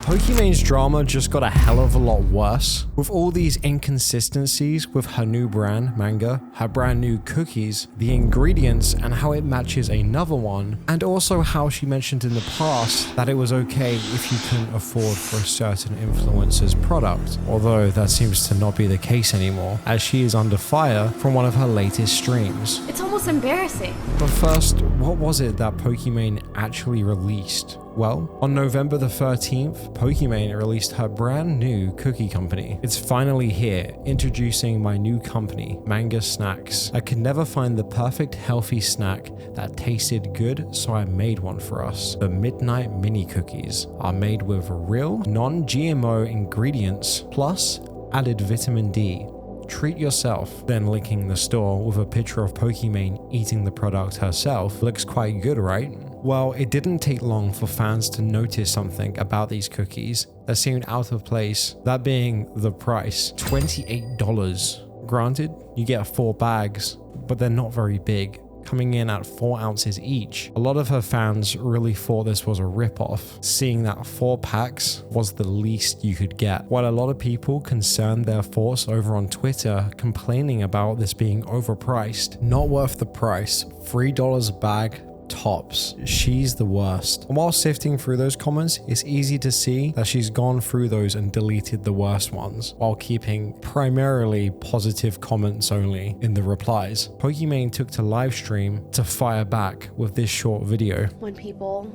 Pokimane's drama just got a hell of a lot worse. With all these inconsistencies with her new brand, manga, her brand new cookies, the ingredients and how it matches another one, and also how she mentioned in the past that it was okay if you couldn't afford for a certain influencer's product, although that seems to not be the case anymore, as she is under fire from one of her latest streams. It's almost embarrassing. But first, what was it that Pokimane actually released? Well, on November the 13th, Pokimane released her brand new cookie company. It's finally here, introducing my new company, Manga Snacks. I could never find the perfect healthy snack that tasted good, so I made one for us. The Midnight Mini Cookies are made with real, non-GMO ingredients, plus added vitamin D. Treat yourself. Then linking the store with a picture of Pokimane eating the product herself. Looks quite good, right? Well, it didn't take long for fans to notice something about these cookies that seemed out of place, that being the price, $28. Granted, you get 4 bags, but they're not very big, coming in at 4 ounces each. A lot of her fans really thought this was a rip-off, seeing that 4 packs was the least you could get, while a lot of people concerned their thoughts over on Twitter complaining about this being overpriced. Not worth the price, $3 a bag, tops. She's the worst. And while sifting through those comments, it's easy to see that she's gone through those and deleted the worst ones, while keeping primarily positive comments only in the replies. Pokimane took to live stream to fire back with this short video. When people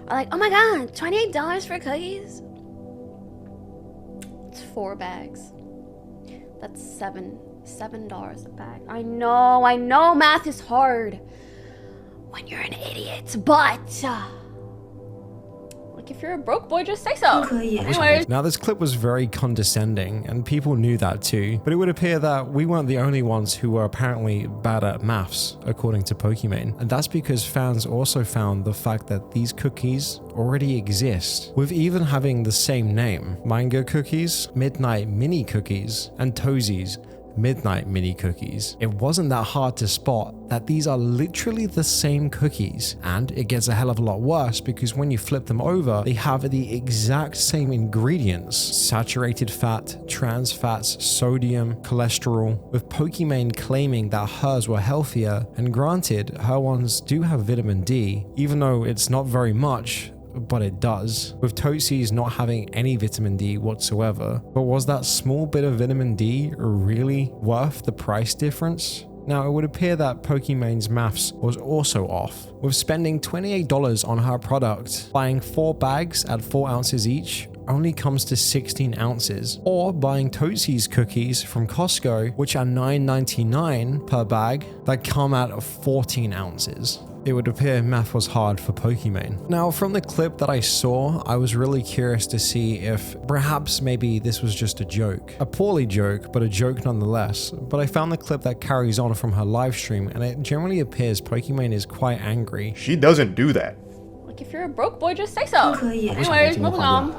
are like, oh my god, $28 for cookies? It's 4 bags. That's $7 a bag. I know math is hard when you're an idiot, but like if you're a broke boy, just say so. Anyways. Now this clip was very condescending and people knew that too, but it would appear that we weren't the only ones who were apparently bad at maths, according to Pokimane. And that's because fans also found the fact that these cookies already exist, with even having the same name: Manga Cookies, Midnight Mini Cookies, and Toesies, Midnight Mini Cookies. It wasn't that hard to spot that these are literally the same cookies, and it gets a hell of a lot worse because when you flip them over, they have the exact same ingredients: saturated fat, trans fats, sodium, cholesterol, with Pokimane claiming that hers were healthier, and granted, her ones do have vitamin D, even though it's not very much, but it does, with Toesies not having any vitamin D whatsoever. But was that small bit of vitamin D really worth the price difference? Now, it would appear that Pokimane's maths was also off, with spending $28 on her product. Buying 4 bags at 4 ounces each only comes to 16 ounces, or buying Toesies cookies from Costco, which are $9.99 per bag, that come at 14 ounces. It would appear math was hard for Pokimane. Now, from the clip that I saw, I was really curious to see if perhaps maybe this was just a joke. A poorly joke, but a joke nonetheless. But I found the clip that carries on from her live stream, and it generally appears Pokimane is quite angry. She doesn't do that. Like if you're a broke boy, just say so. Anyways, moving on.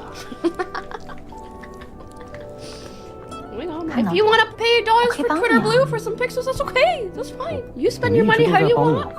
If you want to pay $1 for Twitter Blue for some pixels, that's okay. That's fine. You spend your money how you want.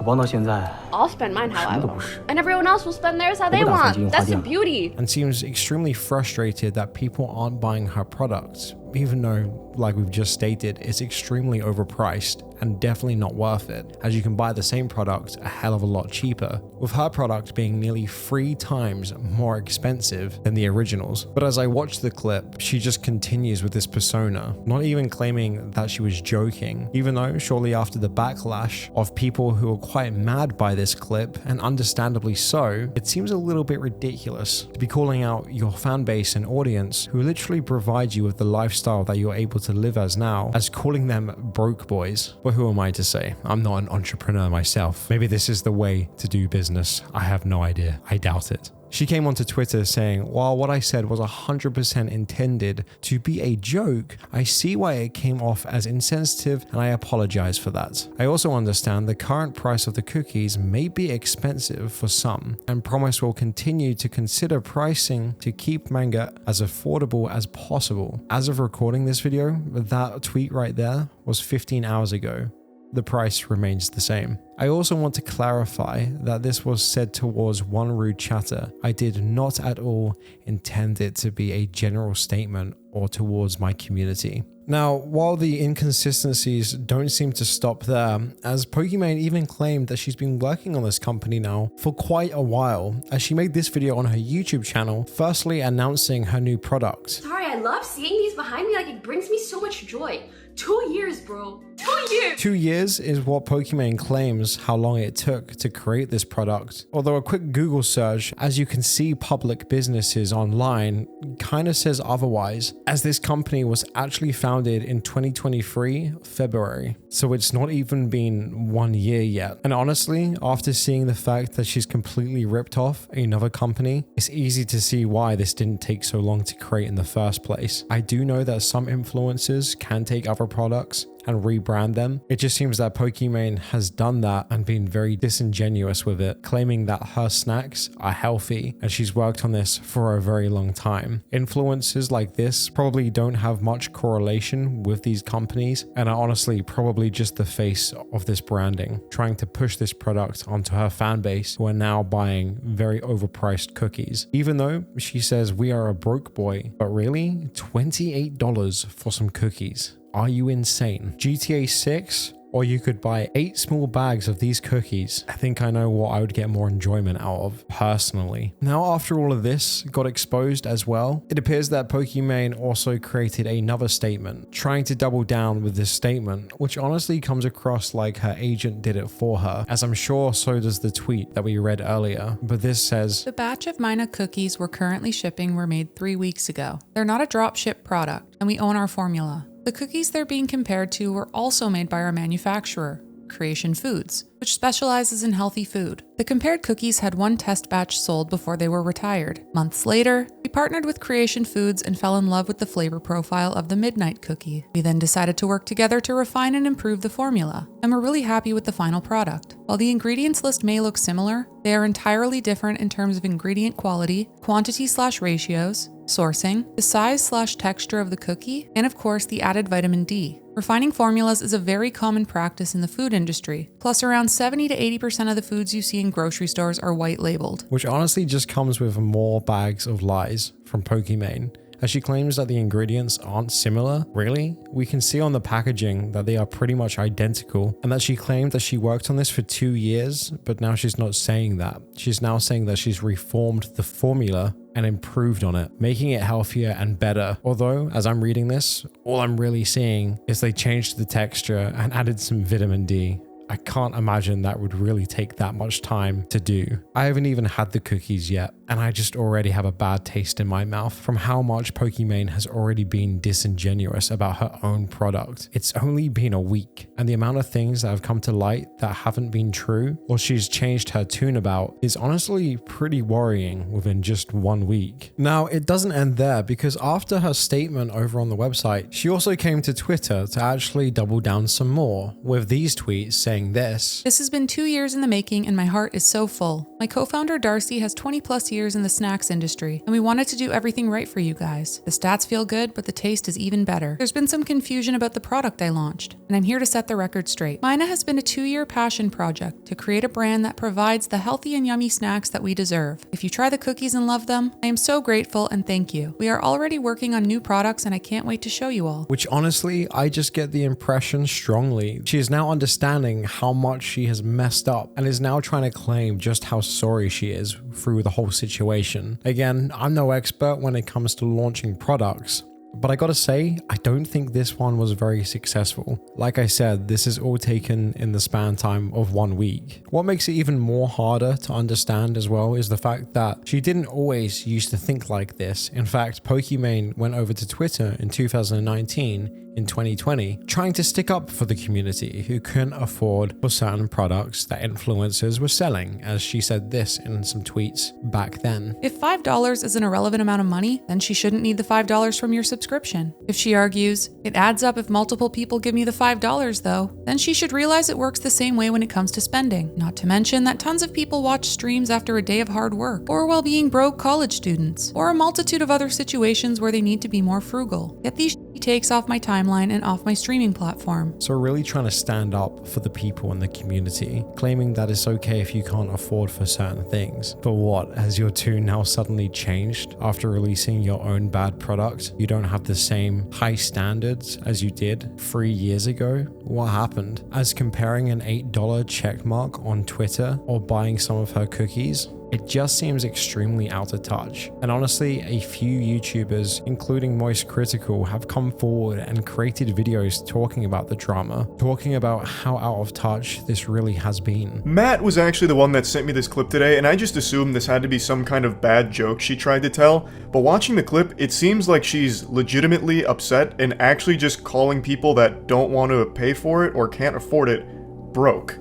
I'll spend mine how I want. And everyone else will spend theirs how they want. That's the beauty. And seems extremely frustrated that people aren't buying her products, even though, like we've just stated, it's extremely overpriced and definitely not worth it, as you can buy the same product a hell of a lot cheaper, with her product being nearly 3 times more expensive than the originals. But as I watch the clip, she just continues with this persona, not even claiming that she was joking, even though shortly after the backlash of people who were quite mad by this clip, and understandably so, it seems a little bit ridiculous to be calling out your fan base and audience who literally provide you with the lifestyle that you're able to live as now, as calling them broke boys. But who am I to say? I'm not an entrepreneur myself. Maybe this is the way to do business. I have no idea. I doubt it. She came onto Twitter saying, while what I said was 100% intended to be a joke, I see why it came off as insensitive and I apologize for that. I also understand the current price of the cookies may be expensive for some, and promise will continue to consider pricing to keep manga as affordable as possible. As of recording this video, that tweet right there was 15 hours ago. the price remains the same. I also want to clarify that this was said towards one rude chatter. I did not at all intend it to be a general statement or towards my community. Now, while the inconsistencies don't seem to stop there, as Pokimane even claimed that she's been working on this company now for quite a while, as she made this video on her YouTube channel, firstly announcing her new product. Sorry, I love seeing these behind me, like it brings me so much joy. 2 years, bro. 2 years! 2 years is what Pokimane claims how long it took to create this product. Although a quick Google search, as you can see public businesses online, kind of says otherwise, as this company was actually founded in 2023, February. So it's not even been 1 year yet. And honestly, after seeing the fact that she's completely ripped off another company, it's easy to see why this didn't take so long to create in the first place. I do know that some influencers can take other products and rebrand them. It just seems that Pokimane has done that and been very disingenuous with it, claiming that her snacks are healthy and she's worked on this for a very long time. Influencers like this probably don't have much correlation with these companies and are honestly probably just the face of this branding, trying to push this product onto her fan base who are now buying very overpriced cookies. Even though she says we are a broke boy, but really $28 for some cookies. Are you insane? GTA 6, or you could buy 8 small bags of these cookies. I think I know what I would get more enjoyment out of, personally. Now, after all of this got exposed as well, it appears that Pokimane also created another statement, trying to double down with this statement, which honestly comes across like her agent did it for her, as I'm sure so does the tweet that we read earlier. But this says, "The batch of Mina cookies we're currently shipping were made 3 weeks ago. They're not a drop ship product, and we own our formula. The cookies they're being compared to were also made by our manufacturer, Creation Foods, which specializes in healthy food. The compared cookies had 1 test batch sold before they were retired. Months later, we partnered with Creation Foods and fell in love with the flavor profile of the Midnight Cookie. We then decided to work together to refine and improve the formula, and we're really happy with the final product. While the ingredients list may look similar, they are entirely different in terms of ingredient quality, quantity/ratios, sourcing, the size/texture of the cookie, and of course the added vitamin D. Refining formulas is a very common practice in the food industry, plus around 70 to 80% of the foods you see in grocery stores are white labeled." Which honestly just comes with more bags of lies from Pokimane, as she claims that the ingredients aren't similar. Really? We can see on the packaging that they are pretty much identical, and that she claimed that she worked on this for 2 years, but now she's not saying that. She's now saying that she's reformed the formula and improved on it, making it healthier and better. Although, as I'm reading this, all I'm really seeing is they changed the texture and added some vitamin D. I can't imagine that would really take that much time to do. I haven't even had the cookies yet, and I just already have a bad taste in my mouth from how much Pokimane has already been disingenuous about her own product. It's only been a week, and the amount of things that have come to light that haven't been true, or she's changed her tune about, is honestly pretty worrying within just 1 week. Now, it doesn't end there, because after her statement over on the website, she also came to Twitter to actually double down some more, with these tweets saying this. "This has been 2 years in the making and my heart is so full. My co-founder Darcy has 20 plus years in the snacks industry and we wanted to do everything right for you guys. The stats feel good, but the taste is even better. There's been some confusion about the product I launched, and I'm here to set the record straight. Mina has been a 2-year passion project to create a brand that provides the healthy and yummy snacks that we deserve. If you try the cookies and love them, I am so grateful and thank you. We are already working on new products and I can't wait to show you all." Which honestly, I just get the impression strongly she is now understanding how much she has messed up and is now trying to claim just how sorry she is through the whole situation. Again, I'm no expert when it comes to launching products, but I gotta say, I don't think this one was very successful. Like I said, this is all taken in the span time of 1 week. What makes it even more harder to understand as well is the fact that she didn't always used to think like this. In fact, Pokimane went over to Twitter in 2019 in 2020, trying to stick up for the community who couldn't afford for certain products that influencers were selling, as she said this in some tweets back then. "If $5 is an irrelevant amount of money, then she shouldn't need the $5 from your subscription. If she argues, it adds up if multiple people give me the $5 though, then she should realize it works the same way when it comes to spending. Not to mention that tons of people watch streams after a day of hard work, or while being broke college students, or a multitude of other situations where they need to be more frugal. Get these takes off my timeline and off my streaming platform. So we're really trying to stand up for the people in the community, claiming that it's okay if you can't afford for certain things. But what, has your tune now suddenly changed after releasing your own bad product? You don't have the same high standards as you did 3 years ago? What happened? As comparing an $8 checkmark on Twitter or buying some of her cookies, it just seems extremely out of touch. And honestly, a few YouTubers, including Moist Critical, have come forward and created videos talking about the drama, talking about how out of touch this really has been. Matt was actually the one that sent me this clip today, and I just assumed this had to be some kind of bad joke she tried to tell, but watching the clip, it seems like she's legitimately upset and actually just calling people that don't want to pay for it or can't afford it broke.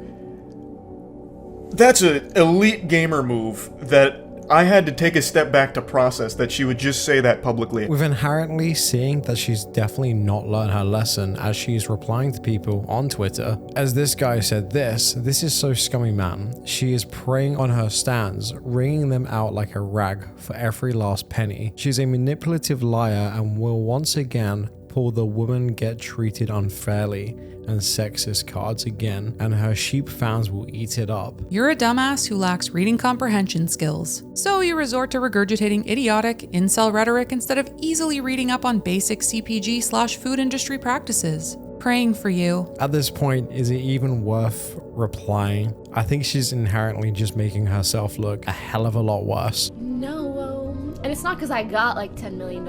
That's an elite gamer move that I had to take a step back to process that she would just say that publicly. With inherently seeing that she's definitely not learned her lesson as she's replying to people on Twitter. As this guy said, this is so scummy, man. She is preying on her stans, wringing them out like a rag for every last penny. She's a manipulative liar and will once again pull the women get treated unfairly and sexist cards again, and her sheep fans will eat it up. You're a dumbass who lacks reading comprehension skills. So you resort to regurgitating idiotic, incel rhetoric instead of easily reading up on basic CPG/food industry practices. Praying for you. At this point, is it even worth replying? I think she's inherently just making herself look a hell of a lot worse. No, and it's not because I got like $10 million.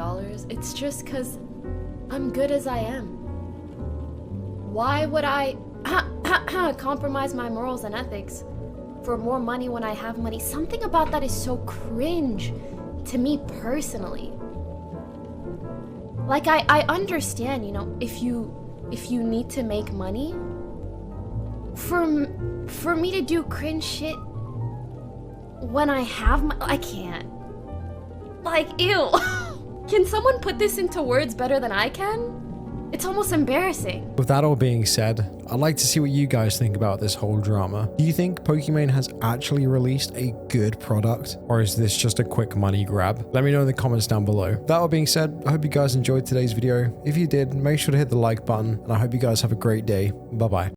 It's just because I'm good as I am. Why would I compromise my morals and ethics for more money when I have money? Something about that is so cringe to me personally. Like, I understand, you know, if you need to make money, for me to do cringe shit when I have I can't. Like, ew. Can someone put this into words better than I can? It's almost embarrassing. With that all being said, I'd like to see what you guys think about this whole drama. Do you think Pokimane has actually released a good product, or is this just a quick money grab? Let me know in the comments down below. That all being said, I hope you guys enjoyed today's video. If you did, make sure to hit the like button, and I hope you guys have a great day. Bye bye.